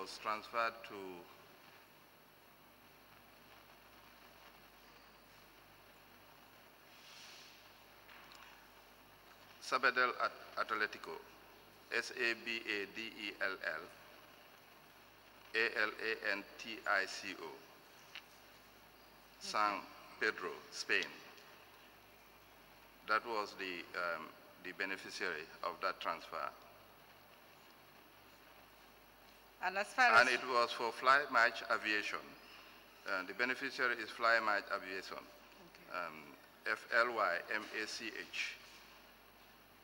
was transferred to Sabadell Atletico, Sabadell Alantico, San Pedro, Spain. That was the beneficiary of that transfer. And as far as... And it was for Fly Match Aviation. The beneficiary is Fly Match Aviation. Okay. FLYMACH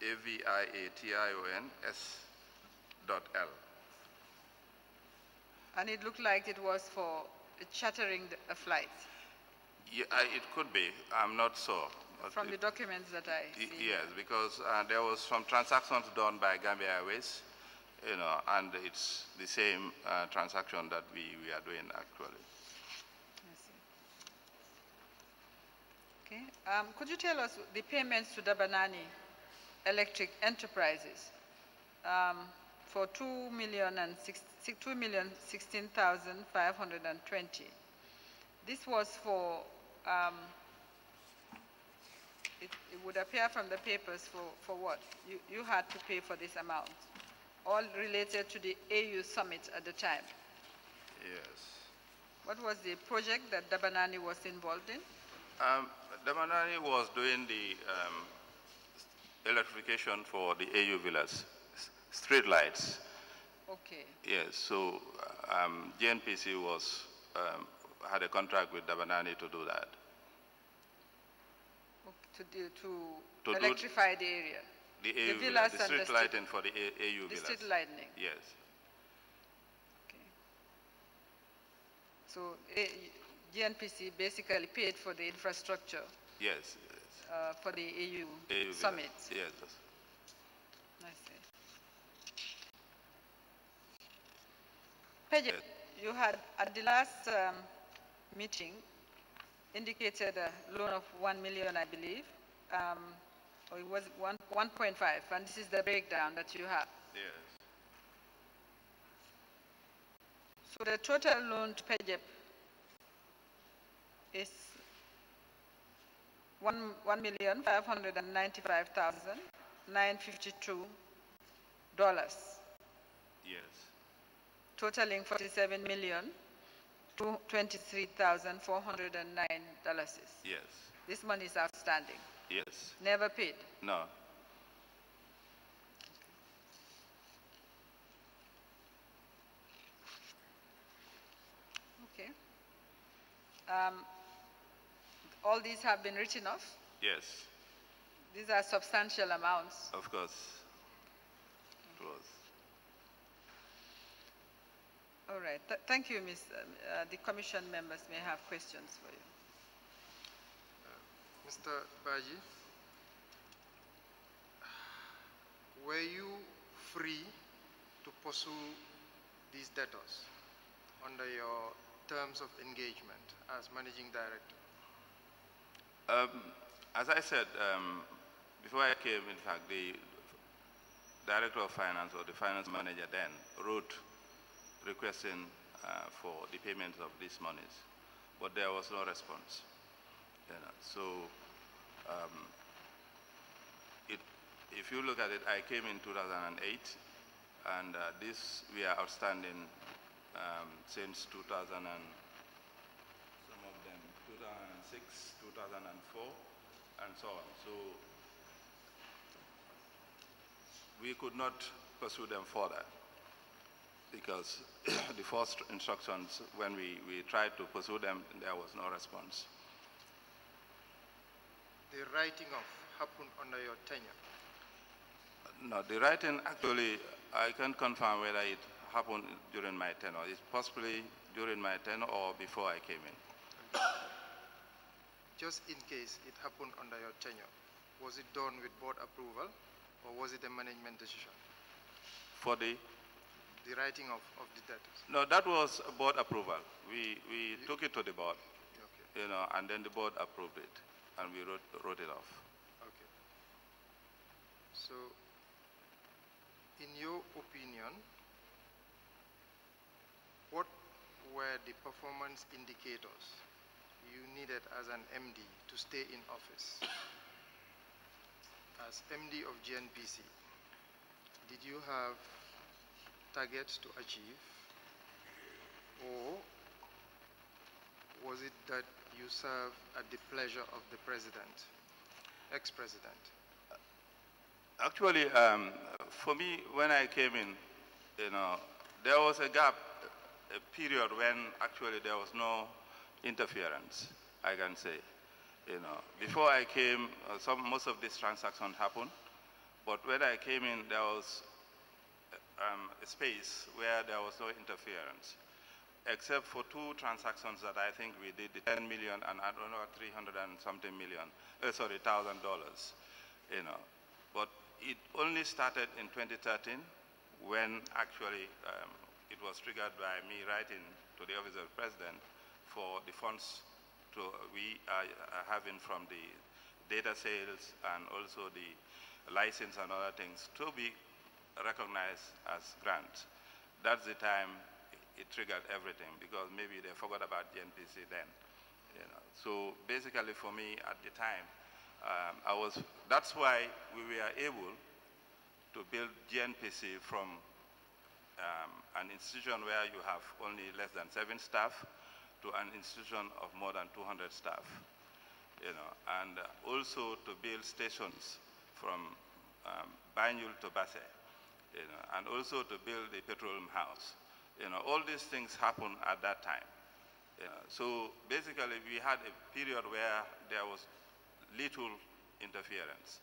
AVIATIONS.L. And it looked like it was for chartering a flight. Yeah, it could be. I'm not sure. From the documents that I see. Yes, because there was some transactions done by Gambia Airways, you know, and it's the same transaction that we are doing actually. I see. Okay. Could you tell us the payments to Dabanani Electric Enterprises for $2,016,520? This was for, it would appear from the papers for what? You had to pay for this amount, all related to the AU summit at the time. Yes. What was the project that Dabanani was involved in? Dabanani was doing the electrification for the AU villas, street lights. Okay. Yes, so GNPC was, had a contract with Dabanani to do that. Okay, to electrify the area? The AU villas, the street lighting for the AU villas. The street lighting? Yes. Okay. So GNPC basically paid for the infrastructure? Yes. For the AU summit? Yes. I see. Peje, you had, at the last meeting, indicated a loan of 1 million, I believe, or it was 1.5, and this is the breakdown that you have. Yes. So the total loan to PEJEP is $1,595,952. Yes. Totaling $47,223,409. Yes. This money is outstanding. Yes. Never paid. No. Okay. All these have been written off? Yes. These are substantial amounts. Of course. It was. All right. Thank you, Ms. The commission members may have questions for you. Mr. Baji, were you free to pursue these debtors under your terms of engagement as managing director? As I said, before I came, in fact, the director of finance or the finance manager then wrote requesting for the payments of these monies, but there was no response. You know, so if you look at it, I came in 2008, and this we are outstanding since 2000 and some of them 2006, 2004, and so on. So we could not pursue them further because the first instructions, when we tried to pursue them, there was no response. The writing off happened under your tenure? No, the writing actually, I can confirm whether it happened during my tenure. It's possibly during my tenure or before I came in. Just in case it happened under your tenure, was it done with board approval or was it a management decision? For the writing of the debtors? No, that was a board approval. We took it to the board, okay. You know, and then the board approved it, and we wrote it off. Okay. So, in your opinion, were the performance indicators you needed as an MD to stay in office? As MD of GNPC, did you have targets to achieve, or was it that you serve at the pleasure of the president, ex-president? Actually, for me, when I came in, there was a gap, a period when actually there was no interference, I can say. Before I came, most of these transactions happened, but when I came in, there was a space where there was no interference, except for two transactions that I think we did, the 10 million and I don't know, 300 and something million, sorry, $1,000, But it only started in 2013 when actually it was triggered by me writing to the Office of the President for the funds we are having from the data sales and also the license and other things to be recognized as grants. That's the time it triggered everything, because maybe they forgot about GNPC then. So basically for me at the time, that's why we were able to build GNPC from an institution where you have only less than 7 staff to an institution of more than 200 staff, and also to build stations from Banjul to Basse, and also to build the petroleum house. All these things happened at that time. So basically we had a period where there was little interference,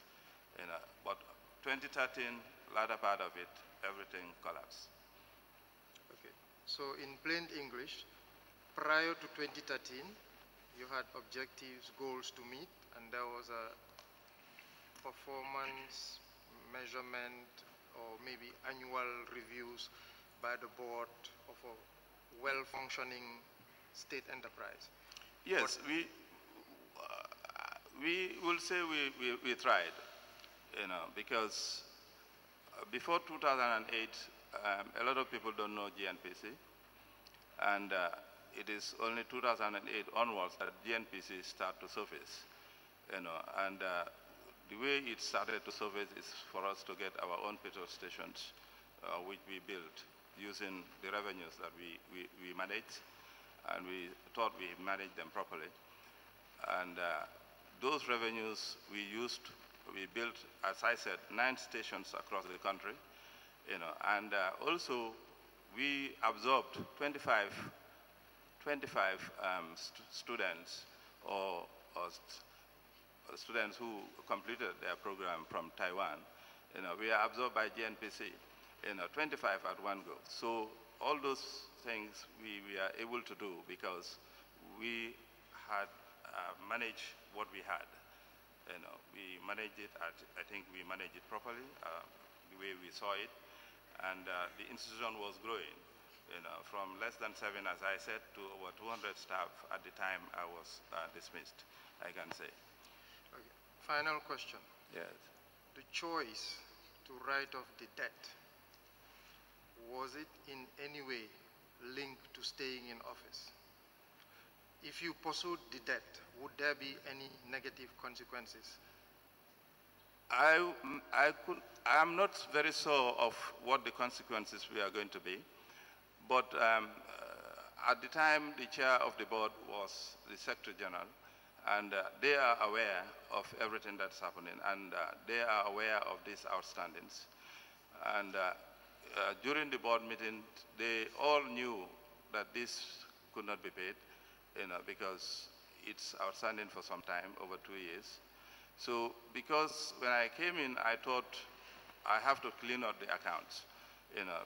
but 2013, latter part of it, everything collapsed. Okay, so in plain English, prior to 2013, you had objectives, goals to meet, and there was a performance measurement or maybe annual reviews by the board of a well-functioning state enterprise. Yes, we will say we tried, because before 2008, a lot of people don't know GNPC, and it is only 2008 onwards that GNPC started to surface, and the way it started to surface is for us to get our own petrol stations, which we built using the revenues that we managed, and we thought we managed them properly. And those revenues we built, as I said, 9 stations across the country, and also we absorbed 25 students or students who completed their program from Taiwan. We are absorbed by GNPC, 25 at one go. So all those things we are able to do because we had managed what we had. We managed it, I think we managed it properly, the way we saw it, and the institution was growing, from less than 7, as I said, to over 200 staff at the time I was dismissed, I can say. Okay. Final question. Yes. The choice to write off the debt, was it in any way linked to staying in office? If you pursued the debt, would there be any negative consequences? I'm not very sure of what the consequences were going to be, but at the time the chair of the board was the Secretary General, and they are aware of everything that's happening, and they are aware of these outstandings. And during the board meeting, they all knew that this could not be paid, because it's outstanding for some time, over 2 years. So because when I came in, I thought I have to clean up the accounts,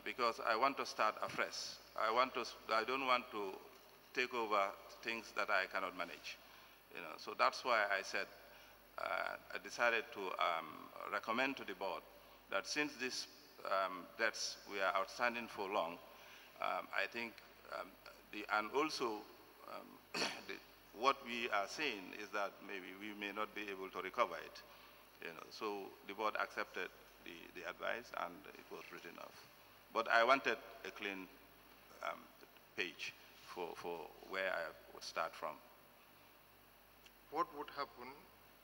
because I want to start afresh. I don't want to take over things that I cannot manage. So that's why I said, I decided to recommend to the board that since these debts were outstanding for long, I think, and also what we are saying is that maybe we may not be able to recover it. So the board accepted the advice and it was written off. But I wanted a clean page for where I would start from. What would happen,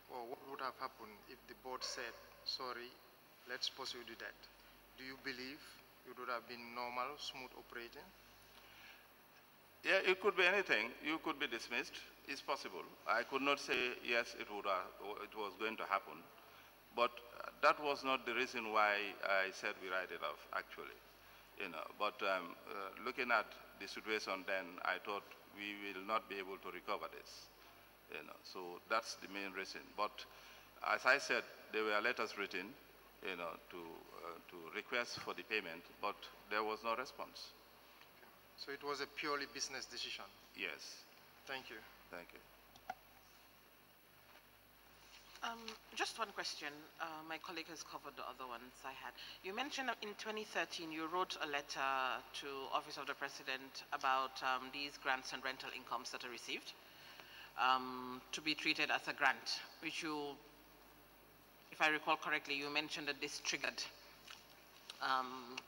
or what would have happened if the board said, sorry, let's pursue the debt? Do you believe it would have been normal, smooth operating? Yeah, it could be anything. You could be dismissed. It's possible. I could not say, yes, it was going to happen. But that was not the reason why I said we write it off, actually. But looking at the situation then, I thought we will not be able to recover this. So that's the main reason. But as I said, there were letters written, to request for the payment, but there was no response. So it was a purely business decision? Yes. Thank you. Thank you. Just one question. My colleague has covered the other ones I had. You mentioned that in 2013 you wrote a letter to Office of the President about these grants and rental incomes that are received to be treated as a grant, which you, if I recall correctly, you mentioned that this triggered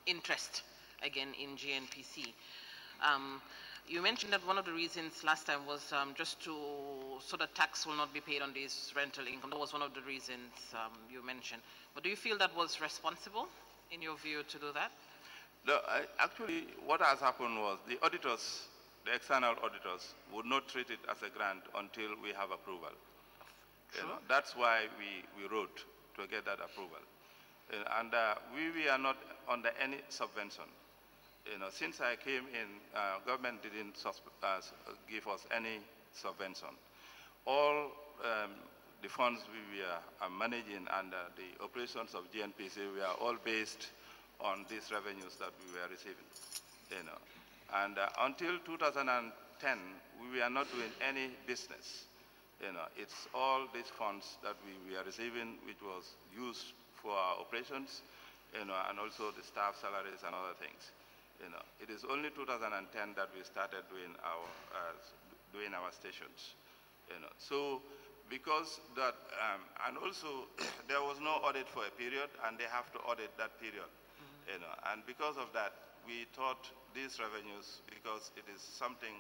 interest again in GNPC. You mentioned that one of the reasons last time was just so that tax will not be paid on this rental income. That was one of the reasons you mentioned. But do you feel that was responsible, in your view, to do that? No, actually, what has happened was the auditors, the external auditors, would not treat it as a grant until we have approval. That's why we wrote to get that approval. And we are not under any subvention. Since I came in, government didn't give us any subvention. All the funds we are managing under the operations of GNPC were all based on these revenues that we were receiving. And until 2010, we were not doing any business. It's all these funds that we are receiving, which was used for our operations, and also the staff salaries and other things. It is only 2010 that we started doing our stations. So because that, and also there was no audit for a period, and they have to audit that period. And because of that, we thought these revenues, because it is something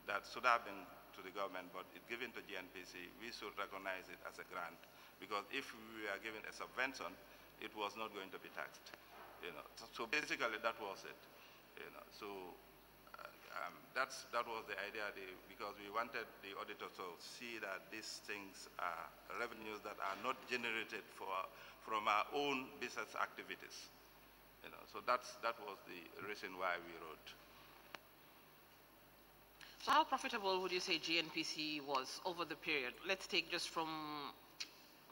that should have been to the government, but it's given to GNPC, we should recognize it as a grant, because if we were given a subvention, it was not going to be taxed. So basically that was it. That was the idea, because we wanted the auditor to see that these things are revenues that are not generated from our own business activities. So that was the reason why we wrote. So how profitable would you say GNPC was over the period? Let's take just from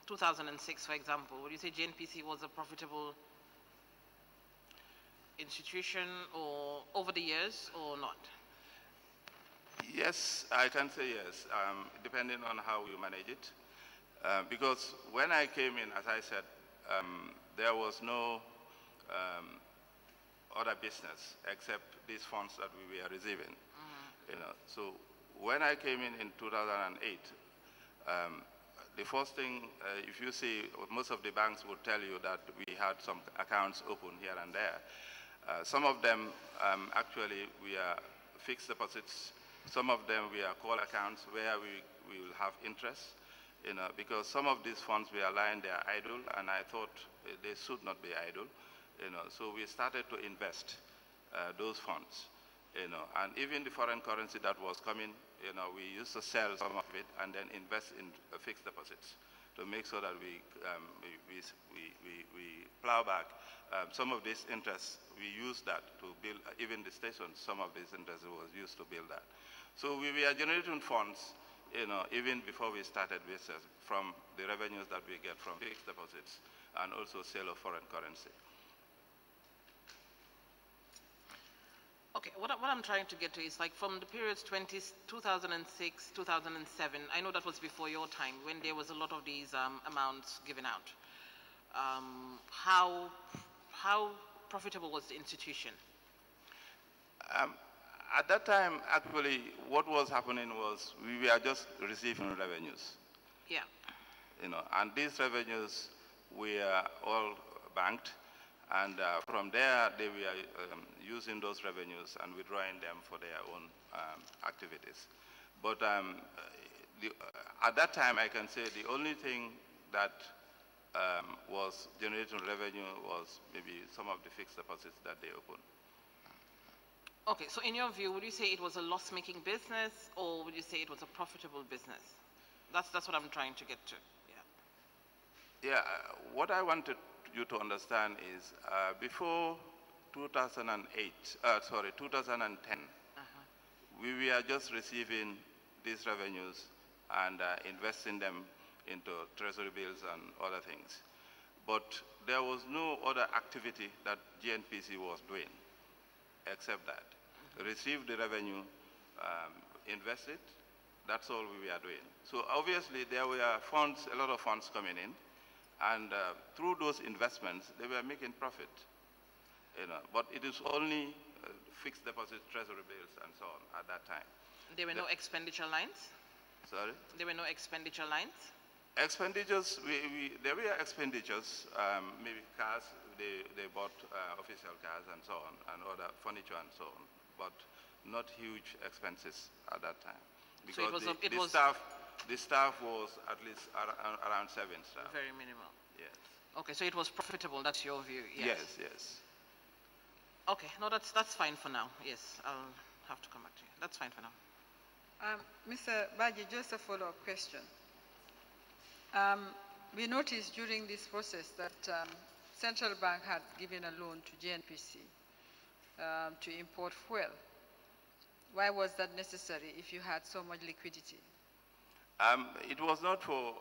2006, for example. Would you say GNPC was a profitable institution or over the years or not? Yes, I can say yes, depending on how you manage it. Because when I came in, as I said, there was no other business except these funds that we were receiving. So when I came in 2008, the first thing, if you see, most of the banks would tell you that we had some accounts open here and there. Some of them, actually, we are fixed deposits. Some of them we are call accounts where we will have interest, because some of these funds we are lying there idle, and I thought they should not be idle. So we started to invest those funds, and even the foreign currency that was coming, we used to sell some of it and then invest in fixed deposits to make sure that we plow back some of this interest. We used that to build, even the stations, some of this interest was used to build that. So we were generating funds, even before we started business, from the revenues that we get from fixed deposits and also sale of foreign currency. Okay, what I'm trying to get to is like from the periods 2006, 2007, I know that was before your time, when there was a lot of these amounts given out. How profitable was the institution? At that time, actually, what was happening was we were just receiving revenues. Yeah. And these revenues were all banked, And from there, they were using those revenues and withdrawing them for their own activities. But at that time, I can say the only thing that was generating revenue was maybe some of the fixed deposits that they opened. Okay, so in your view, would you say it was a loss-making business, or would you say it was a profitable business? That's what I'm trying to get to. Yeah, what I wanted you to understand is before 2010, we were just receiving these revenues and investing them into treasury bills and other things. But there was no other activity that GNPC was doing except that. Receive the revenue, invest it, that's all we were doing. So obviously there were funds, a lot of funds coming in, and through those investments, they were making profit. But it is only fixed deposit treasury bills and so on at that time. There were no expenditure lines? Sorry? There were no expenditure lines? Expenditures, there were expenditures, maybe cars, they bought official cars and so on, and other furniture and so on, but not huge expenses at that time. Because so the staff was at least around 7 staff. Very minimal. Yes. Okay, so it was profitable, that's your view? Yes, yes. Okay, no, that's fine for now. Yes, I'll have to come back to you. That's fine for now. Mr. Baji, just a follow-up question. We noticed during this process that Central Bank had given a loan to GNPC to import fuel. Why was that necessary if you had so much liquidity? It was not for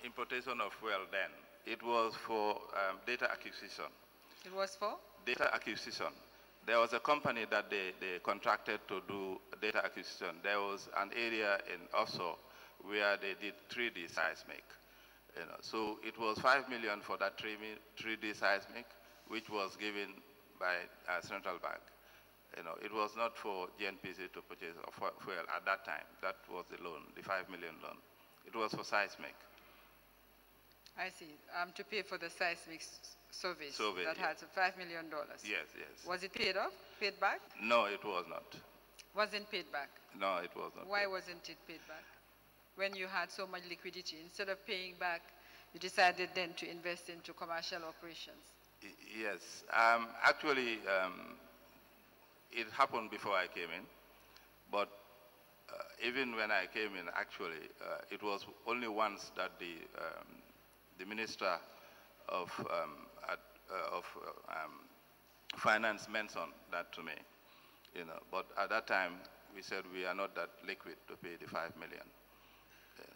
importation of fuel then. It was for data acquisition. It was for? Data acquisition. There was a company that they contracted to do data acquisition. There was an area in offshore where they did 3D seismic. So it was 5 million for that 3D seismic, which was given by Central Bank. It was not for GNPC to purchase fuel at that time. That was the loan, the 5 million loan. It was for seismic. I see. To pay for the seismic survey that yeah. had $5 million. Yes, yes. Was it paid off, paid back? No, it was not. Wasn't paid back? No, it was not. Why wasn't it paid back? When you had so much liquidity, instead of paying back, you decided then to invest into commercial operations. Yes. Actually, it happened before I came in, but even when I came in, actually, it was only once that the Minister of Finance mentioned that to me, but at that time, we said we are not that liquid to pay the 5 million.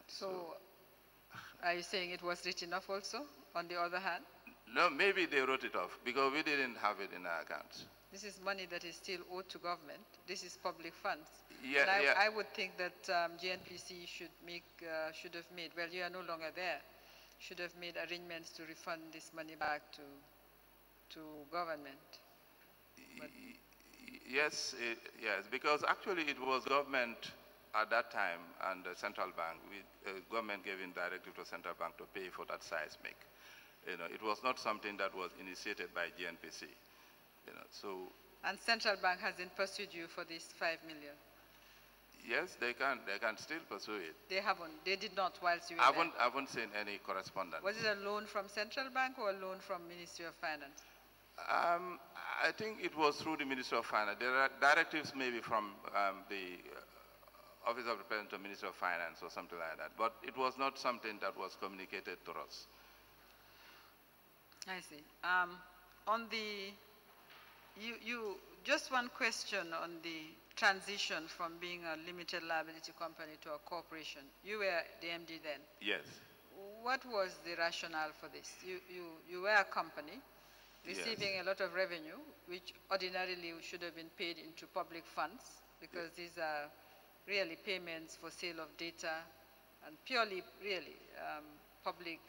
So, are you saying it was written off also, on the other hand? No, maybe they wrote it off because we didn't have it in our accounts. This is money that is still owed to government. This is public funds. Yeah, and yeah. I would think that GNPC should have made, well, you are no longer there, should have made arrangements to refund this money back to government. But yes, yes, because actually it was government at that time and the central bank. Government gave in directive to central bank to pay for that seismic. It was not something that was initiated by GNPC. And central bank hasn't pursued you for this 5 million. Yes, they can still pursue it. They haven't. They did not whilst you were I haven't seen any correspondence. Was it a loan from central bank or a loan from Ministry of Finance? I think it was through the Ministry of Finance. There are directives maybe from the Office of the President to Ministry of Finance or something like that. But it was not something that was communicated to us. I see. On the, just one question on the transition from being a limited liability company to a corporation. You were the MD then. Yes. What was the rationale for this? You were a company receiving a lot of revenue, which ordinarily should have been paid into public funds, because these are really payments for sale of data and purely, really, public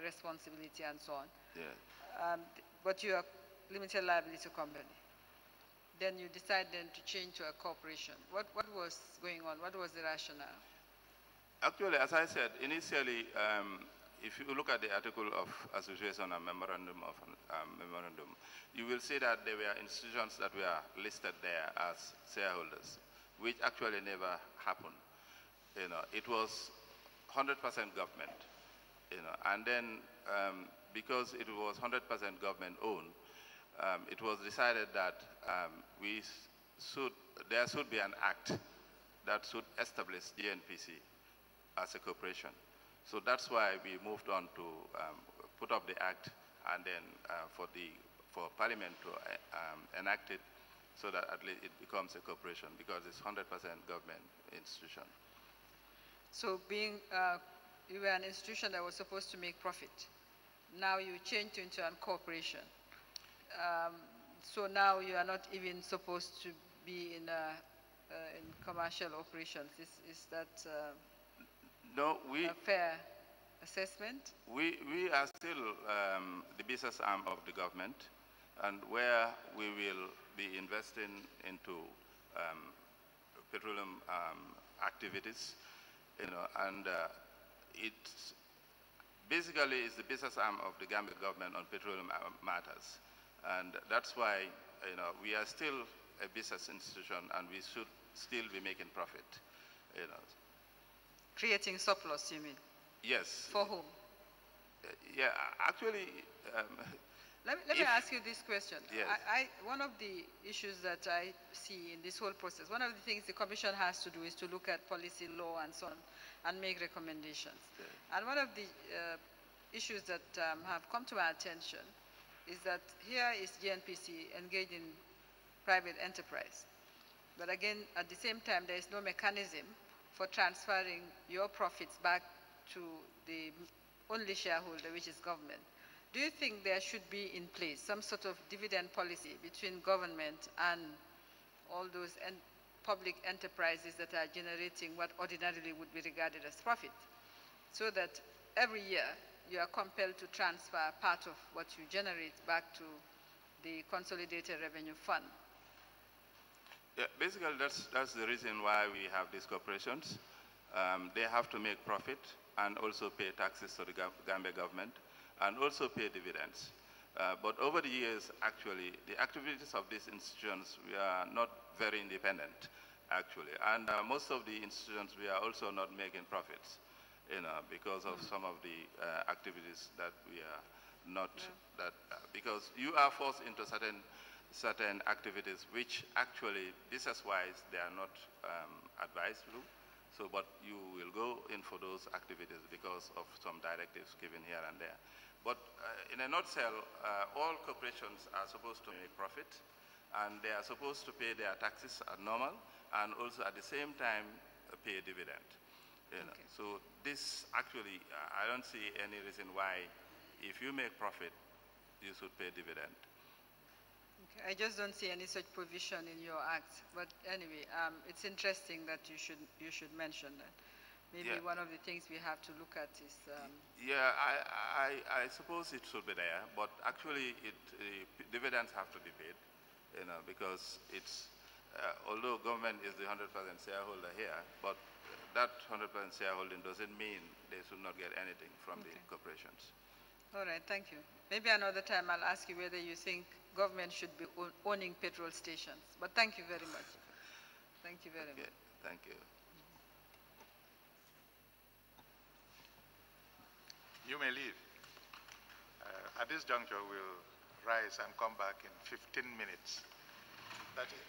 responsibility and so on. Yeah. But you are a limited liability company. Then you decide then to change to a corporation. What was going on? What was the rationale? Actually, as I said, initially, if you look at the article of association and memorandum of memorandum, you will see that there were institutions that were listed there as shareholders, which actually never happened. It was 100% government, and then because it was 100% government owned, it was decided that there should be an act that should establish GNPC as a corporation. So that's why we moved on to put up the act, and then for Parliament to enact it, so that at least it becomes a corporation, because it's 100% government institution. So being, you were an institution that was supposed to make profit. Now you changed into a corporation. So now you are not even supposed to be in commercial operations. Is that no, a fair assessment? We are still the business arm of the government, and where we will be investing into petroleum activities, and it's basically is the business arm of the Gambia government on petroleum matters, and that's why we are still a business institution, and we should still be making profit. Creating surplus, you mean? Yes. For whom? Yeah, actually. Let me ask you this question. Yes. One of the issues that I see in this whole process, one of the things the Commission has to do is to look at policy, law, and so on, and make recommendations. Okay. And one of the issues that have come to my attention is that here is GNPC engaged in private enterprise. But again, at the same time, there is no mechanism for transferring your profits back to the only shareholder, which is government. Do you think there should be in place some sort of dividend policy between government and all those public enterprises that are generating what ordinarily would be regarded as profit, so that every year you are compelled to transfer part of what you generate back to the Consolidated Revenue Fund? Yeah, basically that's the reason why we have these corporations. They have to make profit and also pay taxes to the Gambia government, and also pay dividends. But over the years, actually, the activities of these institutions are not very independent, actually. And most of the institutions, we are also not making profits, because of some of the activities that we are not, because you are forced into certain activities which actually, business-wise, they are not advised to. So, but you will go in for those activities because of some directives given here and there. But in a nutshell, all corporations are supposed to make profit, and they are supposed to pay their taxes as normal, and also at the same time pay a dividend. Okay. So this actually, I don't see any reason why, if you make profit, you should pay dividend. Okay. I just don't see any such provision in your act. But anyway, it's interesting that you should mention that. Maybe one of the things we have to look at is... yeah, I suppose it should be there, but actually dividends have to be paid, because it's, although government is the 100% shareholder here, but that 100% shareholding doesn't mean they should not get anything from the corporations. All right, thank you. Maybe another time I'll ask you whether you think government should be owning petrol stations. But thank you very much. Thank you very much. Thank you. You may leave. At this juncture, we'll rise and come back in 15 minutes. That's it.